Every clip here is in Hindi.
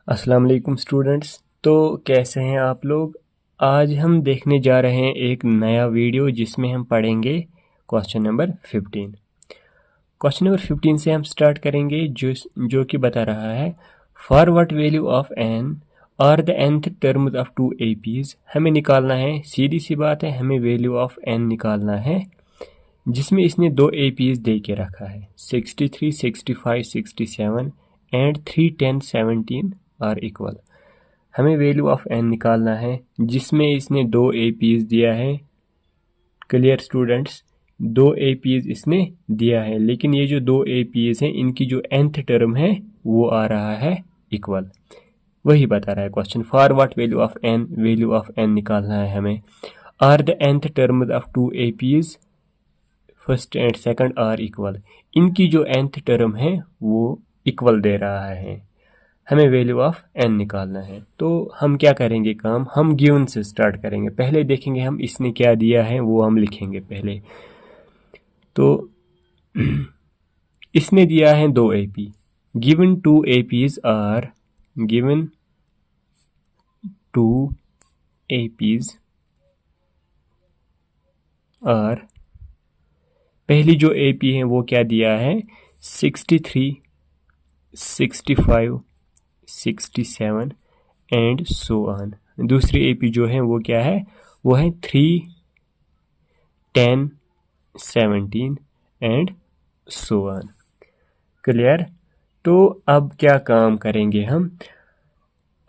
अस्सलाम वालेकुम स्टूडेंट्स। तो कैसे हैं आप लोग। आज हम देखने जा रहे हैं एक नया वीडियो जिसमें हम पढ़ेंगे क्वेश्चन नंबर 15। क्वेश्चन नंबर 15 से हम स्टार्ट करेंगे जो कि बता रहा है for what value of n और the nth terms of two APs. हमें निकालना है, सीधी सी बात है, हमें वैल्यू ऑफ एन निकालना है जिसमें इसने दो एपीज दे के रखा है 63, 65, 67 एंड 3, 10, 17 आर इक्वल। हमें वैल्यू ऑफ एन निकालना है जिसमें इसने दो एपीज दिया है। क्लियर स्टूडेंट्स, दो एपीज इसने दिया है, लेकिन ये जो दो एपीज हैं इनकी जो nth टर्म है वो आ रहा है इक्वल। वही बता रहा है question, for what value of n, value of n निकालना है हमें। Are the nth terms of two APs first and second are equal. इनकी जो nth टर्म है वो इक्वल दे रहा है। हमें वैल्यू ऑफ एन निकालना है, तो हम क्या करेंगे काम, हम गिवन से स्टार्ट करेंगे। पहले देखेंगे हम इसने क्या दिया है वो हम लिखेंगे पहले। तो इसने दिया है दो AP, given two APs are, given two APs are, पहली जो एपी है वो क्या दिया है 63, 65, 67 एंड सो ऑन। दूसरी एपी जो है वो क्या है, वो है 3, 10, 17 एंड सो ऑन। क्लियर। तो अब क्या काम करेंगे हम,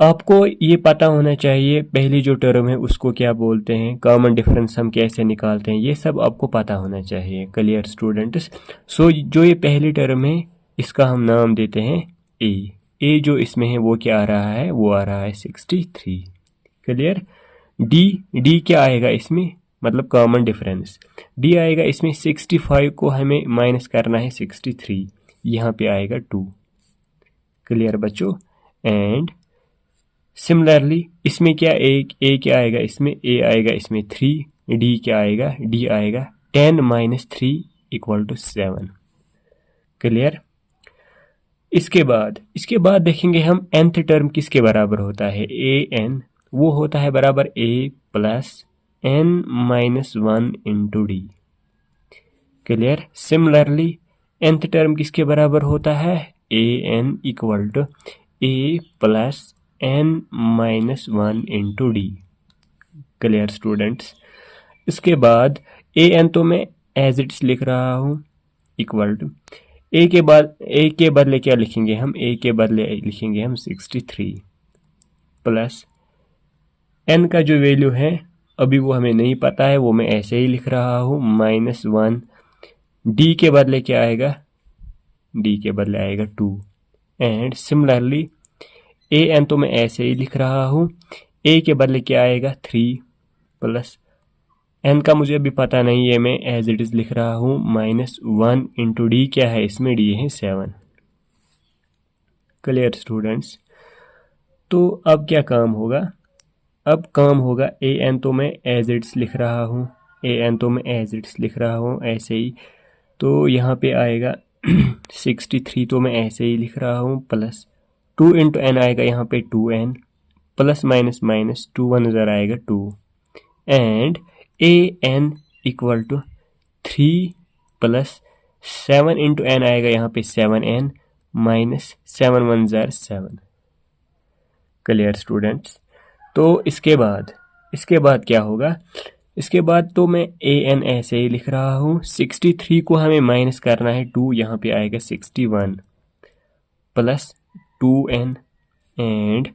आपको ये पता होना चाहिए पहली जो टर्म है उसको क्या बोलते हैं, कॉमन डिफरेंस हम कैसे निकालते हैं, ये सब आपको पता होना चाहिए। Clear students. सो जो ये पहली टर्म है इसका हम नाम देते हैं ए। ए जो इसमें है वो क्या आ रहा है, वो आ रहा है 63। क्लियर। डी क्या आएगा इसमें, मतलब कॉमन डिफरेंस डी आएगा इसमें 65 को हमें माइनस करना है 63, यहाँ पे आएगा 2। क्लियर बच्चों। एंड सिमिलरली इसमें क्या ए क्या आएगा इसमें, ए आएगा इसमें 3, डी क्या आएगा, डी आएगा 10 माइनस 3 इक्वल टू 7। क्लियर। इसके बाद देखेंगे हम nth टर्म किसके बराबर होता है, ए एन, वो होता है बराबर a plus n minus 1 into d. Clear. Similarly nth term किसके बराबर होता है, a n equal to a plus n minus 1 into d. Clear students. इसके बाद ए एन तो मैं एज इट्स लिख रहा हूँ इक्वल टू ए के बदले क्या लिखेंगे हम, ए के बदले लिखेंगे हम 63 प्लस एन का जो वैल्यू है अभी वो हमें नहीं पता है, वो मैं ऐसे ही लिख रहा हूँ माइनस 1। डी के बदले क्या आएगा, डी के बदले आएगा 2। एंड सिमिलरली ए एन तो मैं ऐसे ही लिख रहा हूँ, ए के बदले क्या आएगा 3 प्लस एन का मुझे अभी पता नहीं है, मैं एज इट इज लिख रहा हूँ माइनस 1 इंटू डी क्या है इसमें, डी है 7। Clear students. तो अब क्या काम होगा, अब काम होगा ए एन तो मैं एज इट्स लिख रहा हूँ, ए एन तो मैं एज इट्स लिख रहा हूँ ऐसे ही। तो यहाँ पे आएगा 63 तो मैं ऐसे ही लिख रहा हूँ प्लस 2 इंटू एन आएगा यहाँ पे 2n प्लस माइनस माइनस 2 1 इधर आएगा 2 and a n equal to 3 plus 7 into n आएगा यहाँ पे 7n माइनस 7 1 ज़र 7। Clear students. तो इसके बाद क्या होगा, इसके बाद तो मैं ए एन ऐसे ही लिख रहा हूँ, 63 को हमें माइनस करना है 2, यहाँ पे आएगा 61 plus 2n and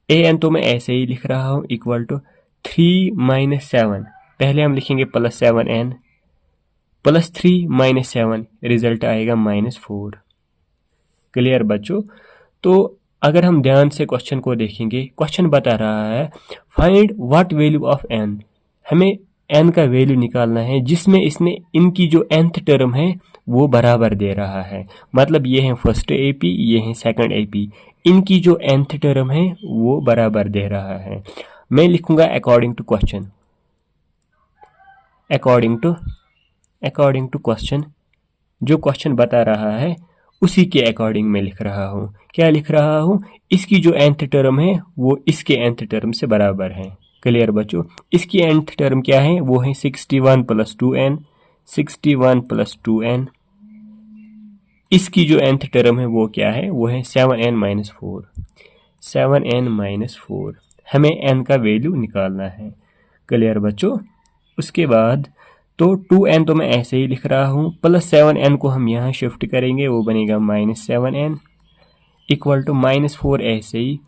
a N तो मैं ऐसे ही लिख रहा हूँ इक्वल टू 3 माइनस 7, पहले हम लिखेंगे plus 7n plus 3 minus 7, result आएगा माइनस 4। क्लियर बच्चों। तो अगर हम ध्यान से क्वेश्चन को देखेंगे, क्वेश्चन बता रहा है find what value of n, हमें एन का वैल्यू निकालना है जिसमें इसने इनकी जो nth टर्म है वो बराबर दे रहा है। मतलब ये है फर्स्ट एपी, ये है सेकंड एपी, इनकी जो nth टर्म है वो बराबर दे रहा है। मैं लिखूंगा according to question, according to question, जो क्वेश्चन बता रहा है उसी के अकॉर्डिंग मैं लिख रहा हूँ। क्या लिख रहा हूँ? इसकी जो nth टर्म है वो इसके nth टर्म से बराबर है। क्लियर बच्चों? इसकी nth टर्म क्या है? वो है 61 प्लस 2n, 61 प्लस 2n। इसकी जो nth टर्म है वो क्या है? वो है 7n माइनस 4, 7n माइनस 4। हमें n का वैल्यू निकालना है। क्लियर बच्चों? उसके बाद तो 2n तो मैं ऐसे ही लिख रहा हूँ, प्लस 7n को हम यहाँ शिफ्ट करेंगे, वो बनेगा minus 7n equal to minus 4 ऐसे ही,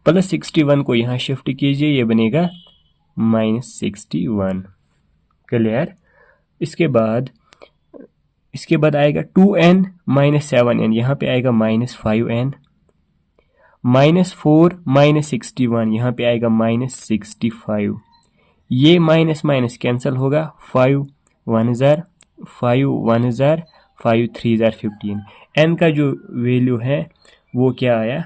प्लस 61 को यहाँ शिफ्ट कीजिए, ये बनेगा माइनस 61। क्लियर? इसके बाद आएगा 2n माइनस 7n, यहाँ पे आएगा माइनस 5n, माइनस 4 माइनस 61, यहाँ पे आएगा माइनस 65। ये माइनस माइनस कैंसिल होगा, 5 1 ज़ार 5 1 ज़ार 5 3 ज़ार 15। n का जो वैल्यू है वो क्या आया?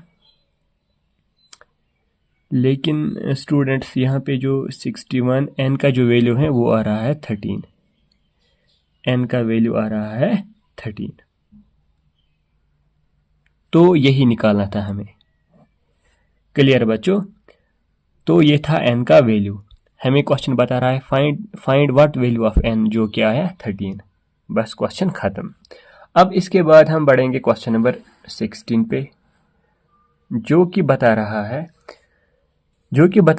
लेकिन स्टूडेंट्स यहाँ पे जो 61 n का जो वैल्यू है वो आ रहा है 13, n का वैल्यू आ रहा है 13। तो यही निकालना था हमें। क्लियर बच्चों? तो ये था n का वैल्यू। हमें क्वेश्चन बता रहा है find what value of n, जो क्या है 13। बस क्वेश्चन खत्म। अब इसके बाद हम बढ़ेंगे क्वेश्चन नंबर 16 पे, जो कि बता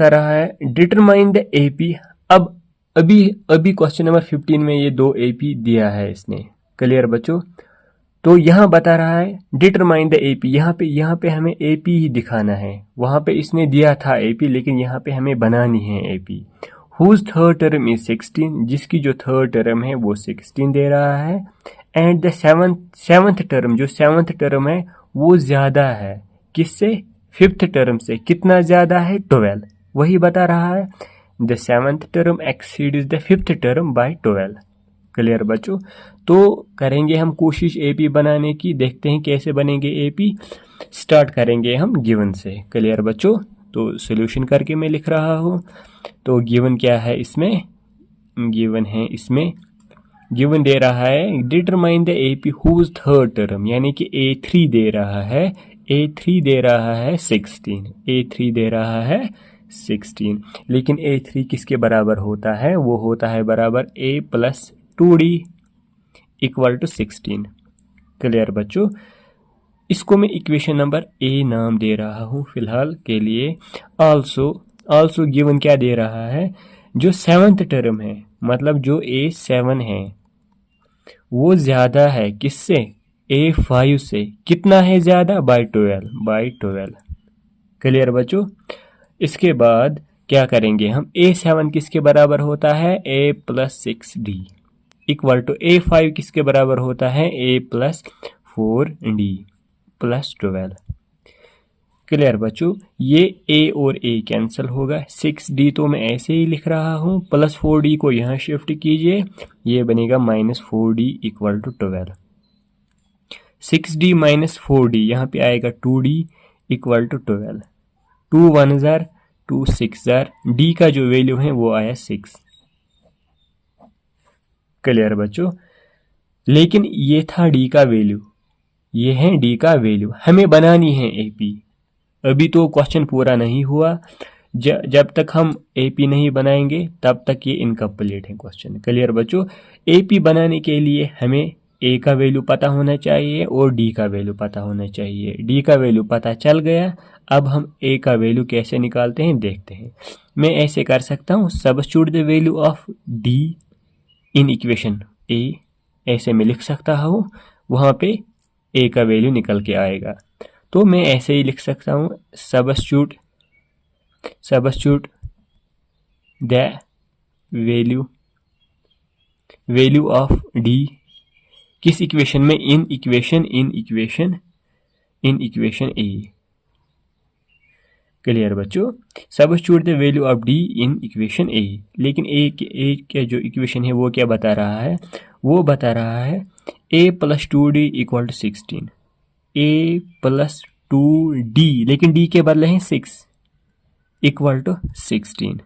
रहा है डिटरमाइन द एपी। अब अभी क्वेश्चन नंबर 15 में ये दो एपी दिया है इसने। क्लियर बच्चों? तो यहाँ बता रहा है डिटरमाइन द एपी। यहाँ पे हमें एपी ही दिखाना है। वहाँ पे इसने दिया था एपी, लेकिन यहाँ पे हमें बनानी है AP. Whose third term is 16, जिसकी जो थर्ड टर्म है वो 16 दे रहा है। एंड द सेवंथ टर्म, जो सेवंथ टर्म है वो ज्यादा है किससे? फिफ्थ टर्म से। कितना ज्यादा है? 12। वही बता रहा है the seventh term exceeds the fifth term by 12। Clear बच्चों? तो करेंगे हम कोशिश एपी बनाने की, देखते हैं कैसे बनेंगे एपी। स्टार्ट करेंगे हम गिवन से। क्लियर बच्चों? तो सॉल्यूशन करके मैं लिख रहा हूँ। तो गिवन क्या है इसमें? गिवन दे रहा है determine the AP whose third term, यानी कि A3 दे रहा है, A3 दे रहा है 16, A3 दे रहा है 16। लेकिन A3 किसके बराबर होता है? वो होता है बराबर A plus 2D equal to 16। Clear बच्चों? इसको मैं इक्वेशन नंबर A नाम दे रहा हूँ फिलहाल के लिए। आल्सो गिवन क्या दे रहा है? जो सेवंथ टर्म है, मतलब जो A7 है, वो ज्यादा है किससे? A5 से। कितना है ज्यादा? बाय 12। क्लियर बच्चों? इसके बाद क्या करेंगे हम? A7 किसके बराबर होता है? A plus 6D equal to A5 किसके बराबर होता है? A plus 4D plus 12। Clear बच्चों? ये A और A कैंसिल होगा। 6D तो मैं ऐसे ही लिख रहा हूँ, प्लस 4D को यहाँ शिफ्ट कीजिए, ये बनेगा minus 4D equal to 12। 6D minus 4D, यहाँ पे आएगा 2D इक्वल टू 12। 2 1 ज़ार 2 6 ज़ार, D का जो वैल्यू है वो आया 6। क्लियर बच्चों? लेकिन ये था D का वैल्यू, ये है D का वैल्यू। हमें बनानी है AP। अभी तो क्वेश्चन पूरा नहीं हुआ। जब तक हम AP नहीं बनाएंगे तब तक ये इनकम्प्लीट है क्वेश्चन। क्लियर बच्चों? AP बनाने के लिए हमें A का वैल्यू पता होना चाहिए और D का वैल्यू पता होना चाहिए। D का वैल्यू पता चल गया, अब हम A का वैल्यू कैसे निकालते हैं देखते हैं। मैं ऐसे कर सकता हूँ, substitute the value of D in equation A, ऐसे मैं लिख सकता हूँ। वहाँ पे A का वैल्यू निकल के आएगा। तो मैं ऐसे ही लिख सकता हूँ, substitute the value of D किस इक्वेशन में? In equation A। क्लियर बच्चों? Substitute the value of D in equation A। लेकिन A के जो इक्वेशन है वो क्या बता रहा है? वो बता रहा है A plus 2D equal to 16। A plus 2D, लेकिन D के बदले हैं 6 इक्वल टू 16।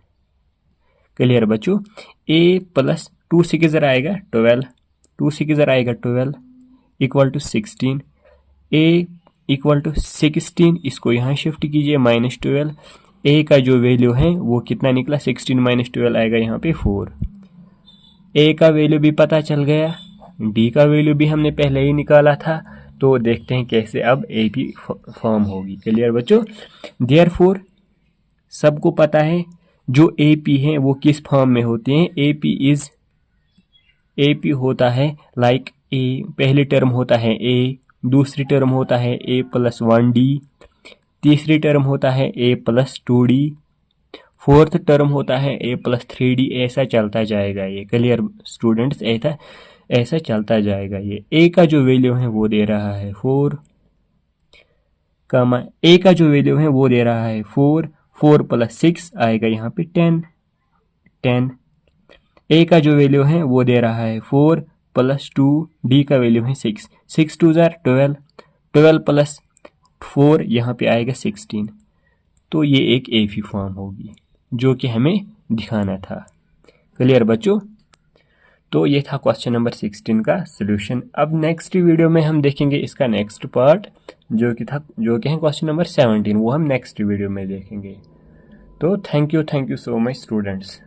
क्लियर बच्चों? A प्लस 2 से किधर आएगा? 12, 2 से किधर आएगा? 12 equal to 16। A equal to 16, इसको यहाँ शिफ्ट कीजिए -12। ए का जो वैल्यू है वो कितना निकला, 16 - 12 आएगा यहाँ पे 4। ए का वैल्यू भी पता चल गया, डी का वैल्यू भी हमने पहले ही निकाला था। तो देखते हैं कैसे अब ए पी फॉर्म होगी। क्लियर बच्चों? देयरफॉर सबको पता है जो ए पी हैं वो किस फॉर्म में होते हैं। ए पी होता है लाइक ए, पहली टर्म होता है ए, दूसरी टर्म होता है a + 1d, तीसरी टर्म होता है a + 2d, फोर्थ टर्म होता है a + 3d। ऐसा चलता जाएगा ये। Clear students? ऐसा चलता जाएगा ये। a का जो वैल्यू है वो दे रहा है 4, a का जो वैल्यू है वो दे रहा है 4, 4 + 6 आएगा यहाँ पे 10। a का जो वैल्यू है वो दे रहा है 4 + 2, d का वैल्यू है 6, 6 2 12, 12 + 4 यहाँ पे आएगा 16। तो ये एक एफी फॉर्म होगी जो कि हमें दिखाना था। क्लियर बच्चों? तो ये था क्वेश्चन नंबर 16 का सॉल्यूशन। अब नेक्स्ट वीडियो में हम देखेंगे इसका नेक्स्ट पार्ट जो कि है क्वेश्चन नंबर 17, वो हम नेक्स्ट वीडियो में देखेंगे। तो thank you so much students.